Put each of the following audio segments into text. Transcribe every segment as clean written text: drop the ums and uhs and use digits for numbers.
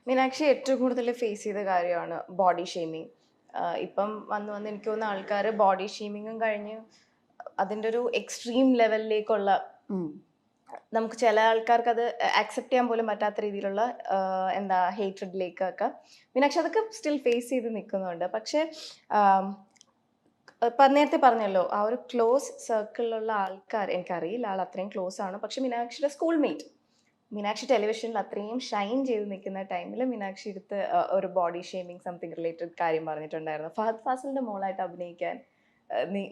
മീനാക്ഷി ഏറ്റവും കൂടുതൽ ഫേസ് ചെയ്ത കാര്യമാണ് ബോഡി ഷെയ്മിങ്. ഇപ്പം വന്ന് വന്ന് എനിക്ക് തോന്നുന്ന ആൾക്കാർ ബോഡി ഷെയ്മിങ്ങും കഴിഞ്ഞ് അതിൻ്റെ ഒരു എക്സ്ട്രീം ലെവലിലേക്കുള്ള, നമുക്ക് ചില ആൾക്കാർക്ക് അത് അക്സെപ്റ്റ് ചെയ്യാൻ പോലും പറ്റാത്ത രീതിയിലുള്ള എന്താ ഹേറ്റ്രഡിലേക്കൊക്കെ മീനാക്ഷി അതൊക്കെ സ്റ്റിൽ ഫേസ് ചെയ്ത് നിൽക്കുന്നുണ്ട്. പക്ഷേ ഇപ്പം നേരത്തെ പറഞ്ഞല്ലോ, ആ ഒരു ക്ലോസ് സർക്കിളിലുള്ള ആൾക്കാർ, എനിക്കറിയില്ല ആൾ അത്രയും ക്ലോസ് ആണ്, പക്ഷെ മീനാക്ഷിയുടെ സ്കൂൾ മേറ്റ്, മീനാക്ഷി ടെലിവിഷനിൽ അത്രയും ഷൈൻ ചെയ്ത് നിൽക്കുന്ന ടൈമിൽ മീനാക്ഷി എടുത്ത് ഒരു ബോഡി ഷേമിങ് സംതിങ് റിലേറ്റഡ് കാര്യം പറഞ്ഞിട്ടുണ്ടായിരുന്നു. ഫഹദ് ഫാസിലിന്റെ മോളായിട്ട് അഭിനയിക്കാൻ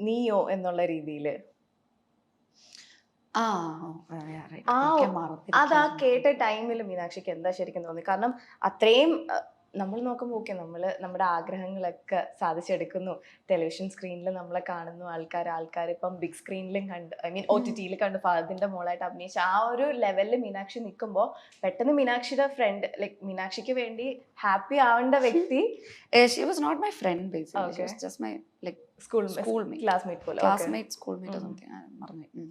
നീയോ എന്നുള്ള രീതിയിൽ അതാ കേട്ട ടൈമിൽ മീനാക്ഷിക്ക് എന്താ ശരിക്കും തോന്നി? കാരണം അത്രയും നമ്മൾ നോക്കുമ്പോൾ ഓക്കെ, നമ്മൾ നമ്മുടെ ആഗ്രഹങ്ങളൊക്കെ സാധിച്ചെടുക്കുന്നു, ടെലിവിഷൻ സ്ക്രീനിൽ നമ്മളെ കാണുന്നു ആൾക്കാർ ഇപ്പം ബിഗ് സ്ക്രീനിലും കണ്ട്, ഐ മീൻ OTT കണ്ട് ഫഹദിന്റെ മോളായിട്ട് അഭിനയിച്ച ആ ഒരു ലെവലിൽ മീനാക്ഷി നിൽക്കുമ്പോൾ പെട്ടെന്ന് മീനാക്ഷിയുടെ ഫ്രണ്ട്, ലൈക് മീനാക്ഷിക്ക് വേണ്ടി ഹാപ്പി ആവേണ്ട വ്യക്തി, she was not my friend basically. Okay. She was just my like schoolmate, classmate പോലെ, schoolmate or something. മറന്നു.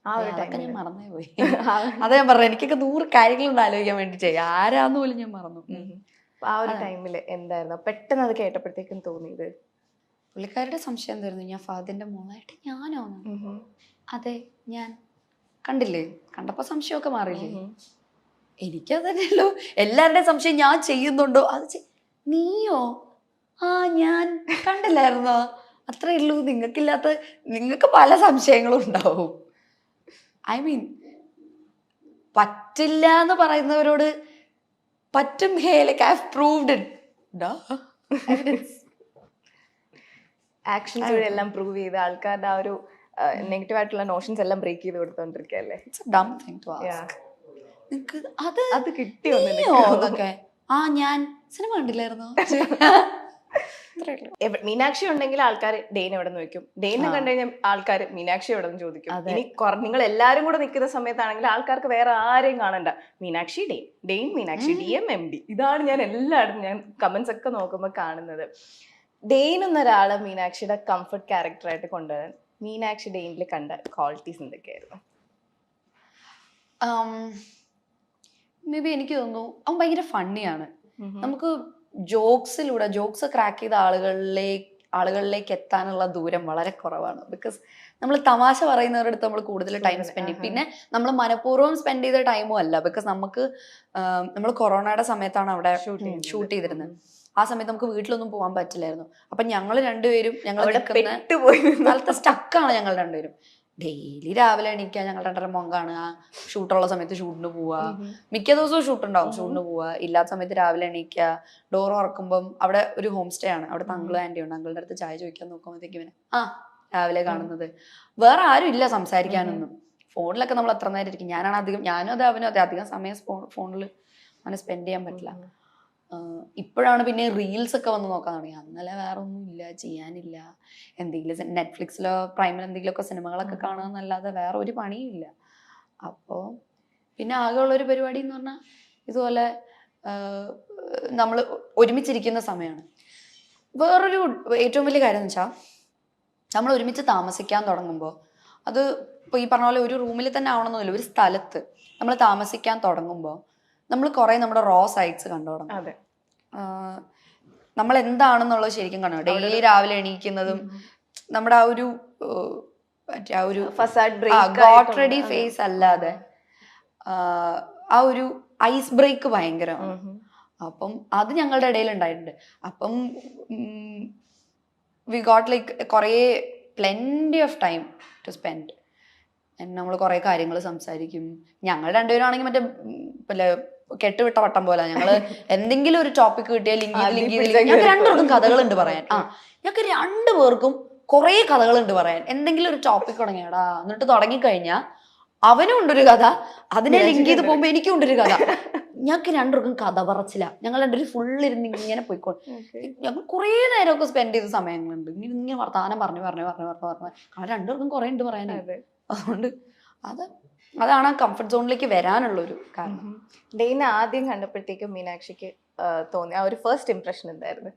ആ ഒരു അതൊക്കെ ടൈമിൽ ഞാൻ മറന്നേ പോയി. അതാ ഞാൻ പറഞ്ഞു, എനിക്കൊക്കെ 100 കാര്യങ്ങളുണ്ട് ആലോചിക്കാൻ വേണ്ടി ചെയ്യാം, ആരാന്ന് പോലും ഞാൻ മറന്നു. ആ ഒരു ടൈമിൽ എന്തായിരുന്നു പെട്ടെന്ന് അത് കേട്ടപ്പോഴത്തേക്കും തോന്നിയത്? പുള്ളിക്കാരുടെ സംശയം എന്തായിരുന്നു, ഞാൻ ഫഹദിന്റെ മോളായിട്ട് ഞാനോ? അതെ, ഞാൻ. കണ്ടില്ലേ, കണ്ടപ്പോ സംശയമൊക്കെ മാറിയില്ലേ? എനിക്കതന്നെയല്ലോ എല്ലാവരുടെയും സംശയം, ഞാൻ ചെയ്യുന്നുണ്ടോ, അത് നീയോ? ആ, ഞാൻ കണ്ടില്ലായിരുന്നോ? അത്രേ ഉള്ളൂ. നിങ്ങൾക്ക് പല സംശയങ്ങളും ഉണ്ടാവും. ഐ മീൻ, പറ്റില്ല എന്ന് പറയുന്നവരോട് പറ്റും. Like I have proved it. Actions എല്ലാം പ്രൂവ് ചെയ്ത് ആൾക്കാരുടെ ആ ഒരു നെഗറ്റീവ് ആയിട്ടുള്ള നോഷൻസ് എല്ലാം ബ്രേക്ക് ചെയ്ത് കൊടുത്തോണ്ടിരിക്കല്ലേ. അത് കിട്ടിയോ എന്നൊക്കെ? ആ, ഞാൻ സിനിമ കണ്ടില്ലായിരുന്നോ? മീനാക്ഷി ഉണ്ടെങ്കിൽ ആൾക്കാർ ഡെയിൻ എവിടെ നിന്ന് വെക്കും, ഡെയിനെ കണ്ടു കഴിഞ്ഞാൽ ആൾക്കാർ മീനാക്ഷി എവിടെ നിന്ന് ചോദിക്കും. ഇനി നിങ്ങൾ എല്ലാരും കൂടെ നിൽക്കുന്ന സമയത്താണെങ്കിൽ ആൾക്കാർക്ക് വേറെ ആരെയും കാണണ്ട, മീനാക്ഷി ഡെയിൻ മീനാക്ഷി DM MD, ഇതാണ് ഞാൻ എല്ലായിടത്തും ഞാൻ കമന്റ്സ് ഒക്കെ നോക്കുമ്പോൾ കാണുന്നത്. ഡെയിൻ എന്നൊരാളെ മീനാക്ഷിയുടെ കംഫർട്ട് ക്യാരക്ടറായിട്ട് കൊണ്ടുവരാൻ മീനാക്ഷി ഡെയിനിൽ കണ്ട ക്വാളിറ്റീസ് എന്തൊക്കെയായിരുന്നു? മേ ബി എനിക്ക് തോന്നുന്നു അവൻ ഭയങ്കര ഫണ്ണിയാണ്. നമുക്ക് ജോക്സ് ക്രാക്ക് ചെയ്ത ആളുകളിലേക്ക് എത്താനുള്ള ദൂരം വളരെ കുറവാണ്. ബിക്കോസ് നമ്മൾ തമാശ പറയുന്നവരുടെ അടുത്ത് നമ്മൾ കൂടുതൽ ടൈം സ്പെൻഡ് ചെയ്യും. പിന്നെ നമ്മൾ മനഃപൂർവ്വം സ്പെൻഡ് ചെയ്ത ടൈമും അല്ല. ബിക്കോസ് നമ്മൾ കൊറോണയുടെ സമയത്താണ് അവിടെ ഷൂട്ട് ചെയ്തിരുന്നത്. ആ സമയത്ത് നമുക്ക് വീട്ടിലൊന്നും പോകാൻ പറ്റില്ലായിരുന്നു. അപ്പൊ ഞങ്ങൾ രണ്ടുപേരും സ്ഥലത്ത് സ്റ്റക്കാണ്. ഞങ്ങൾ രണ്ടുപേരും ഡെയിലി രാവിലെ എണീക്കുക, ഞങ്ങൾ രണ്ടര മോൻ കാണുക, ഷൂട്ടുള്ള സമയത്ത് ഷൂട്ടിന് പോവുക, മിക്ക ദിവസവും ഷൂട്ട് ഉണ്ടാവും, ഷൂട്ടിന് പോവുക, ഇല്ലാത്ത സമയത്ത് രാവിലെ എണീക്കുക, ഡോർ തുറക്കുമ്പം അവിടെ ഒരു ഹോം സ്റ്റേ ആണ്, അവിടെ അങ്കിളും ആന്റി ഉണ്ട്, അങ്കിളുടെ അടുത്ത് ചായ ചോദിക്കാൻ നോക്കുമ്പോഴത്തേക്കും ഇവനെ രാവിലെ കാണുന്നത്. വേറെ ആരും ഇല്ല സംസാരിക്കാനൊന്നും. ഫോണിലൊക്കെ നമ്മൾ എത്ര നേരം ഇരിക്കും. ഞാനും അതെ അവനും അതെ, അധികം സമയം ഫോണിൽ അങ്ങനെ സ്പെൻഡ് ചെയ്യാൻ പറ്റില്ല. ഇപ്പോഴാണ് പിന്നെ റീൽസ് ഒക്കെ വന്ന് നോക്കാൻ തുടങ്ങി. അന്നലെ വേറെ ഒന്നും ഇല്ല, ചെയ്യാനില്ല, എന്തെങ്കിലും നെറ്റ്ഫ്ലിക്സിലോ പ്രൈമിലോ എന്തെങ്കിലുമൊക്കെ സിനിമകളൊക്കെ കാണുക എന്നല്ലാതെ വേറെ ഒരു പണിയും ഇല്ല. അപ്പോൾ പിന്നെ ആകെയുള്ളൊരു പരിപാടി എന്ന് പറഞ്ഞാൽ ഇതുപോലെ നമ്മൾ ഒരുമിച്ചിരിക്കുന്ന സമയമാണ്. വേറൊരു ഏറ്റവും വലിയ കാര്യം എന്ന് വെച്ചാൽ, നമ്മൾ ഒരുമിച്ച് താമസിക്കാൻ തുടങ്ങുമ്പോൾ, അത് ഇപ്പോൾ ഈ പറഞ്ഞ പോലെ ഒരു റൂമിൽ തന്നെ ആവണമെന്നില്ല, ഒരു സ്ഥലത്ത് നമ്മൾ താമസിക്കാൻ തുടങ്ങുമ്പോൾ നമ്മൾ കുറെ നമ്മുടെ റോ സൈഡ്സ് കണ്ടു തുടങ്ങും. നമ്മൾ എന്താണെന്നുള്ളത് ശരിക്കും കാണും. ഡെയിലി രാവിലെ എണീക്കുന്നതും നമ്മുടെ ആ ഒരു ഗോട്ട് റെഡി ഫേസ് അല്ലാതെ ആ ഒരു ഐസ് ബ്രേക്ക് ഭയങ്കരമാണ്. അപ്പം അത് ഞങ്ങളുടെ ഇടയിൽ ഉണ്ടായിട്ടുണ്ട്. അപ്പം വി ഗോട്ട് ലൈക്ക് കുറേ plenty of time to spend. നമ്മൾ കുറെ കാര്യങ്ങൾ സംസാരിക്കും. ഞങ്ങൾ രണ്ടുപേരും ആണെങ്കിൽ മറ്റേ കെട്ടുവിട്ട വട്ടം പോലെ ഞങ്ങള് എന്തെങ്കിലും ഒരു ടോപ്പിക് കിട്ടിയാൽ ഞങ്ങൾക്ക് രണ്ടുപേർക്കും കഥകളുണ്ട് പറയാൻ. ഞങ്ങൾക്ക് രണ്ടുപേർക്കും കുറെ കഥകളുണ്ട് പറയാൻ. എന്തെങ്കിലും ഒരു ടോപ്പിക് തുടങ്ങിയാടാ, എന്നിട്ട് തുടങ്ങിക്കഴിഞ്ഞാൽ അവനും ഉണ്ടൊരു കഥ, അതിനെ ലിങ്ക് ചെയ്ത് പോകുമ്പോ എനിക്കും ഉണ്ടൊരു കഥ. ഞങ്ങൾക്ക് രണ്ടുപേർക്കും കഥ പറച്ചില്ല. ഞങ്ങൾ രണ്ടുപേരും ഫുള്ളിരുന്ന് ഇങ്ങനെ പോയിക്കോളും. ഞങ്ങൾ കുറെ നേരമൊക്കെ സ്പെൻഡ് ചെയ്ത സമയങ്ങളുണ്ട് ഇങ്ങനെ വർത്താനം പറഞ്ഞു കാരണം രണ്ടുപേർക്കും കുറെ ഉണ്ട് പറയാനായിട്ട്. അതുകൊണ്ട് അതാണ് ആ കംഫർട്ട് സോണിലേക്ക് വരാനുള്ളൊരു കാരണം. ഡെയിനെ ആദ്യം കണ്ടപ്പോഴത്തേക്കും മീനാക്ഷിക്ക് തോന്നി ആ ഒരു ഫസ്റ്റ് ഇംപ്രഷൻ എന്തായിരുന്നു?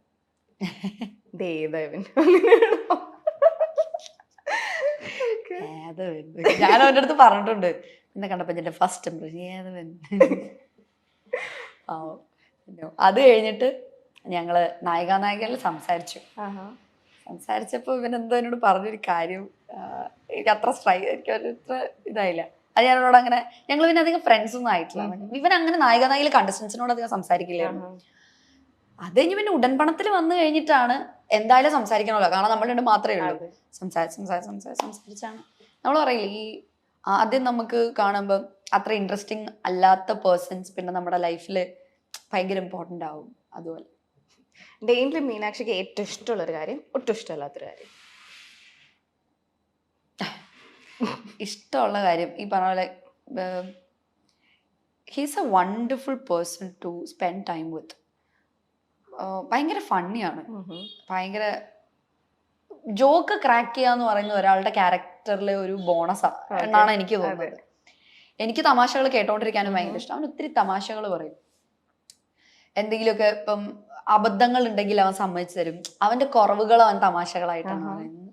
ഞാൻ അവൻ്റെ അടുത്ത് പറഞ്ഞിട്ടുണ്ട്, എന്നെ കണ്ടപ്പോ എന്റെ ഫസ്റ്റ് ഇംപ്രഷൻ അത് കഴിഞ്ഞിട്ട് ഞങ്ങള് നായികാനായകനിൽ സംസാരിച്ചപ്പോ ഇവനെന്തോ എന്നോട് പറഞ്ഞൊരു കാര്യം എനിക്ക് അത്ര എനിക്ക് അത്ര ഇതായില്ല. അത് ഞാനോട് അങ്ങനെ ഞങ്ങൾ പിന്നെ അധികം ഫ്രണ്ട്സ് ഒന്നും ആയിട്ടില്ല. ഇവൻ അങ്ങനെ നായികാനായകയിൽ കണ്ടസ്റ്റൻസിനോട് അധികം സംസാരിക്കില്ലായിരുന്നു. അത് കഴിഞ്ഞ് പിന്നെ ഉടൻപണത്തിൽ വന്നു കഴിഞ്ഞിട്ടാണ് എന്തായാലും സംസാരിക്കണമല്ലോ, കാരണം നമ്മൾ രണ്ട് മാത്രമേ ഉള്ളൂ. സംസാരിച്ചാണ് നമ്മൾ പറയില്ലേ, ഈ ആദ്യം നമുക്ക് കാണുമ്പോൾ അത്ര ഇൻട്രസ്റ്റിംഗ് അല്ലാത്ത പേഴ്സൺസ് പിന്നെ നമ്മുടെ ലൈഫിൽ ഭയങ്കര ഇമ്പോർട്ടൻ്റ് ആവും. അതുപോലെ ഡെയിനിൽ മീനാക്ഷിക്ക് ഏറ്റവും ഇഷ്ടമുള്ളൊരു കാര്യം, ഒട്ടും ഇഷ്ടമല്ലാത്തൊരു കാര്യം? ഇഷ്ടമുള്ള കാര്യം ഈ പറഞ്ഞ പോലെ he's a wonderful person to spend time with. ഭയങ്കര ഫണ്ണിയാണ്, ഭയങ്കര ജോക്ക് ക്രാക്ക് ചെയ്യാന്ന് പറയുന്ന ഒരാളുടെ ക്യാരക്ടറിലെ ഒരു ബോണസാ എന്നാണ് എനിക്ക് തോന്നുന്നത്. എനിക്ക് തമാശകൾ കേട്ടോണ്ടിരിക്കാനും ഭയങ്കര ഇഷ്ടം. അവൻ ഒത്തിരി തമാശകൾ പറയും. എന്തെങ്കിലുമൊക്കെ ഇപ്പം അബദ്ധങ്ങൾ ഉണ്ടെങ്കിൽ അവൻ സമ്മതിച്ചു തരും. അവന്റെ കുറവുകൾ അവൻ തമാശകളായിട്ടാണ് പറയുന്നത്.